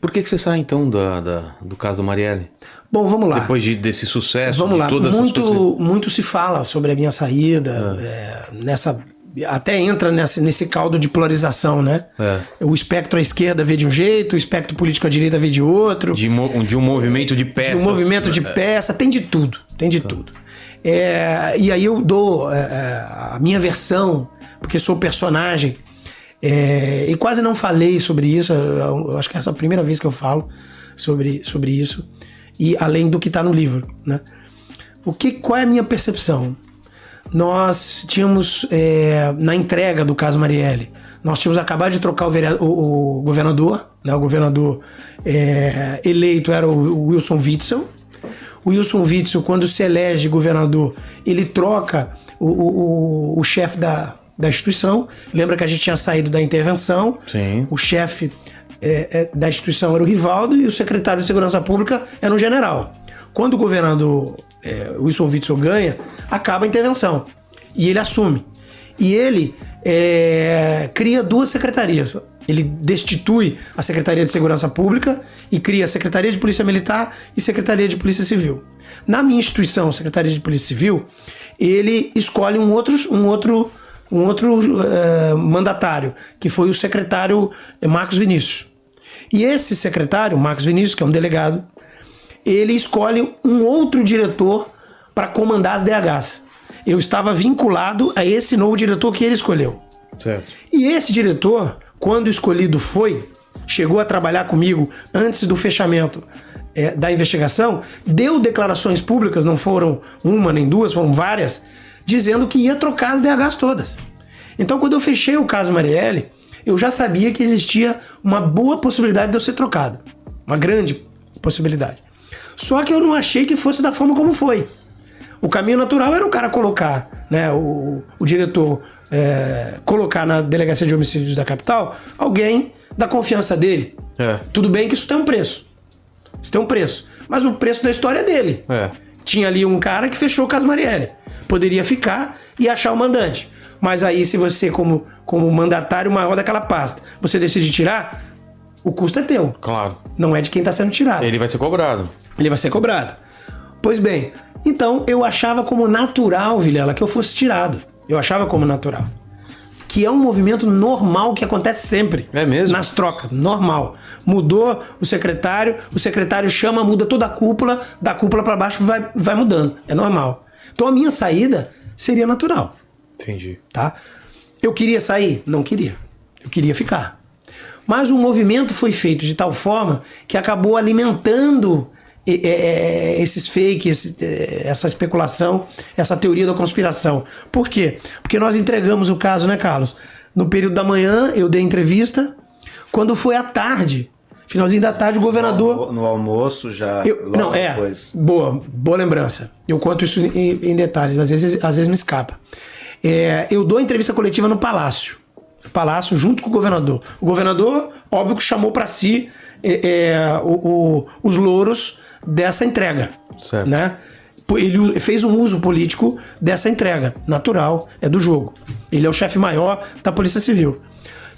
por que você sai então do caso Marielle? Bom, vamos lá. Depois desse sucesso, vamos lá. Todas muito se fala sobre a minha saída, até entra nesse caldo de polarização, né? O espectro à esquerda vê de um jeito, o espectro político à direita vê de outro. De um movimento de peças. De um movimento de peça, tem de tudo, tudo. E aí eu dou a minha versão, porque sou personagem, e quase não falei sobre isso, eu acho que essa é a primeira vez que eu falo sobre isso, e além do que está no livro, né? Qual é a minha percepção? Nós tínhamos, na entrega do caso Marielle, nós tínhamos acabado de trocar o governador, né? O governador eleito era o Wilson Witzel. O Wilson Witzel, quando se elege governador, ele troca o chefe da instituição. Lembra que a gente tinha saído da intervenção? Sim. O chefe da instituição era o Rivaldo e o secretário de Segurança Pública era um general. Quando o governador Wilson Witzel ganha, acaba a intervenção. E ele assume. E ele cria 2 secretarias. Ele destitui a Secretaria de Segurança Pública e cria a Secretaria de Polícia Militar e Secretaria de Polícia Civil. Na minha instituição, Secretaria de Polícia Civil, ele escolhe um outro mandatário, que foi o secretário Marcos Vinícius. E esse secretário, Marcos Vinícius, que é um delegado, ele escolhe um outro diretor para comandar as DHs. Eu estava vinculado a esse novo diretor que ele escolheu. Certo. E esse diretor, quando escolhido chegou a trabalhar comigo antes do fechamento da investigação, deu declarações públicas, não foram uma nem duas, foram várias, dizendo que ia trocar as DHs todas. Então, quando eu fechei o caso Marielle, eu já sabia que existia uma boa possibilidade de eu ser trocado. Uma grande possibilidade. Só que eu não achei que fosse da forma como foi. O caminho natural era o cara colocar, né, o diretor colocar na Delegacia de Homicídios da capital alguém da confiança dele. Tudo bem que isso tem um preço. Isso tem um preço. Mas o preço da história é dele. Tinha ali um cara que fechou o caso Marielle. Poderia ficar e achar o mandante. Mas aí, se você, como mandatário maior daquela pasta, você decide tirar, o custo é teu. Claro. Não é de quem está sendo tirado. Ele vai ser cobrado. Ele vai ser cobrado. Pois bem, então eu achava como natural, Vilela, que eu fosse tirado. Eu achava como natural. Que é um movimento normal que acontece sempre. É mesmo? Nas trocas, normal. Mudou o secretário chama, muda toda a cúpula, da cúpula para baixo vai mudando. É normal. Então a minha saída seria natural. Entendi. Tá? Eu queria sair? Não queria. Eu queria ficar. Mas o movimento foi feito de tal forma que acabou alimentando esses fakes, essa especulação, essa teoria da conspiração. Por quê? Porque nós entregamos o caso, né, Carlos? No período da manhã, eu dei entrevista. Quando foi à tarde, finalzinho da tarde, o governador... No almoço já... depois. Boa lembrança. Eu conto isso em detalhes, às vezes me escapa. Eu dou a entrevista coletiva no Palácio. Junto com o governador. O governador, óbvio que chamou para si os louros dessa entrega. Certo. Né? Ele fez um uso político dessa entrega. Natural, é do jogo. Ele é o chefe maior da Polícia Civil.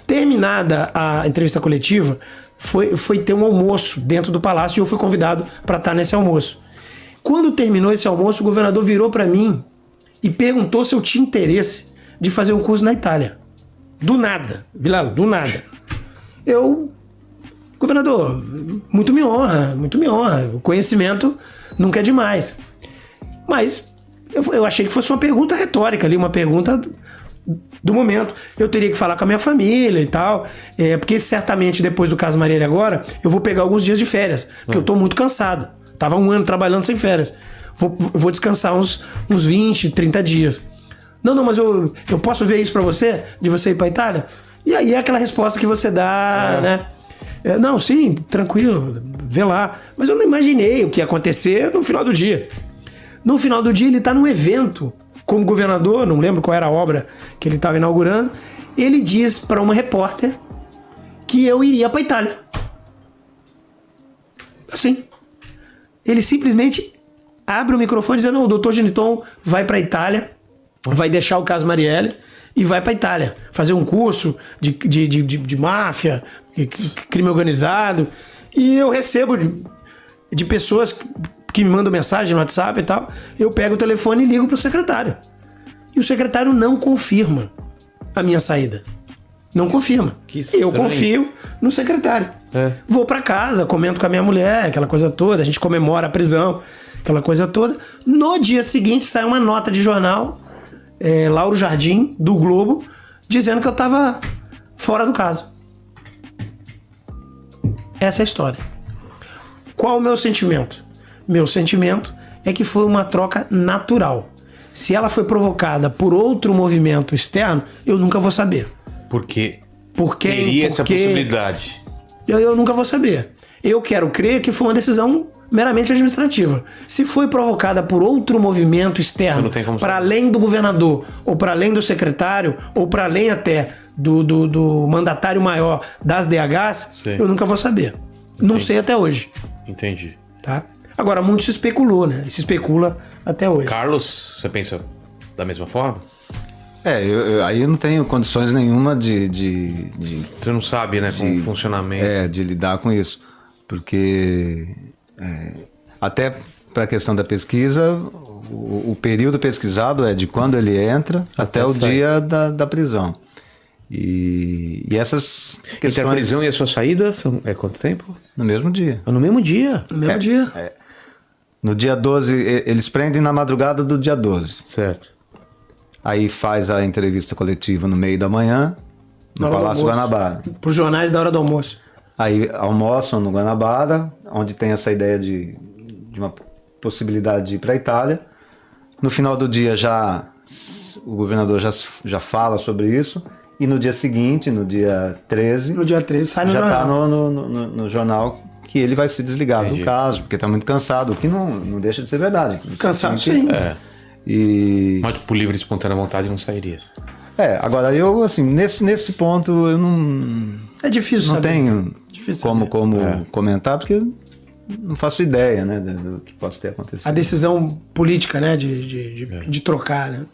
Terminada a entrevista coletiva, foi ter um almoço dentro do Palácio e eu fui convidado para estar nesse almoço. Quando terminou esse almoço, o governador virou para mim e perguntou se eu tinha interesse de fazer um curso na Itália. Do nada, Vilela, do nada. Governador, muito me honra. O conhecimento nunca é demais. Mas eu achei que fosse uma pergunta retórica ali, uma pergunta do momento. Eu teria que falar com a minha família e tal, porque certamente depois do caso Marielle agora, eu vou pegar alguns dias de férias, porque eu estou muito cansado. Tava 1 ano trabalhando sem férias. Vou descansar uns 20, 30 dias. Não, mas eu posso ver isso pra você? De você ir pra Itália? E aí é aquela resposta que você dá, né? Não, sim, tranquilo, vê lá. Mas eu não imaginei o que ia acontecer no final do dia. No final do dia ele tá num evento como governador, não lembro qual era a obra que ele estava inaugurando. Ele diz para uma repórter que eu iria pra Itália. Assim. Ele simplesmente abre o microfone e diz: não, o doutor Geniton vai pra Itália, vai deixar o caso Marielle e vai para Itália fazer um curso de máfia, crime organizado. E eu recebo de pessoas que me mandam mensagem no WhatsApp e tal. Eu pego o telefone e ligo pro secretário. E o secretário não confirma a minha saída. Não confirma. Que estranho. Eu confio no secretário. Vou pra casa, comento com a minha mulher, aquela coisa toda. A gente comemora a prisão, aquela coisa toda. No dia seguinte sai uma nota de jornal, Lauro Jardim, do Globo, dizendo que eu tava fora do caso. Essa é a história. Qual o meu sentimento? Meu sentimento é que foi uma troca natural. Se ela foi provocada por outro movimento externo, eu nunca vou saber. Por quê? Por quem? Teria essa Por quê? possibilidade. Eu nunca vou saber. Eu quero crer que foi uma decisão meramente administrativa. Se foi provocada por outro movimento externo, Não tem como para saber. além do governador, ou para além do secretário, ou para além até do mandatário maior das DHs, Sim. eu nunca vou saber. Não sei até hoje. Entendi. Tá? Agora, muito se especulou, né? E se especula até hoje. Carlos, você pensa da mesma forma? Aí eu não tenho condições nenhuma de Você não sabe, né, com o funcionamento. de lidar com isso. Porque até para a questão da pesquisa, o período pesquisado é de quando ele entra até o sair. dia da prisão. E essas questões... Entre a prisão e a sua saída, é quanto tempo? No mesmo dia. No mesmo dia. No mesmo dia. No dia 12, eles prendem na madrugada do dia 12. Certo. Aí faz a entrevista coletiva no meio da manhã, no Na hora do Palácio almoço. Guanabara. Para os jornais da hora do almoço. Aí almoçam no Guanabara, onde tem essa ideia de uma possibilidade de ir para a Itália. No final do dia o governador já fala sobre isso. E no dia seguinte, no dia 13, No dia 13 sai no já está jornal. no jornal que ele vai se desligar do caso, porque está muito cansado, o que não deixa de ser verdade. Cansado, Você tem sim. que- E Mas por livre e espontânea vontade não sairia. agora eu assim, nesse ponto eu não É difícil não saber. tenho Difícil como saber. comentar, porque eu não faço ideia, né, do que possa ter acontecido. A decisão política, né? De trocar, né?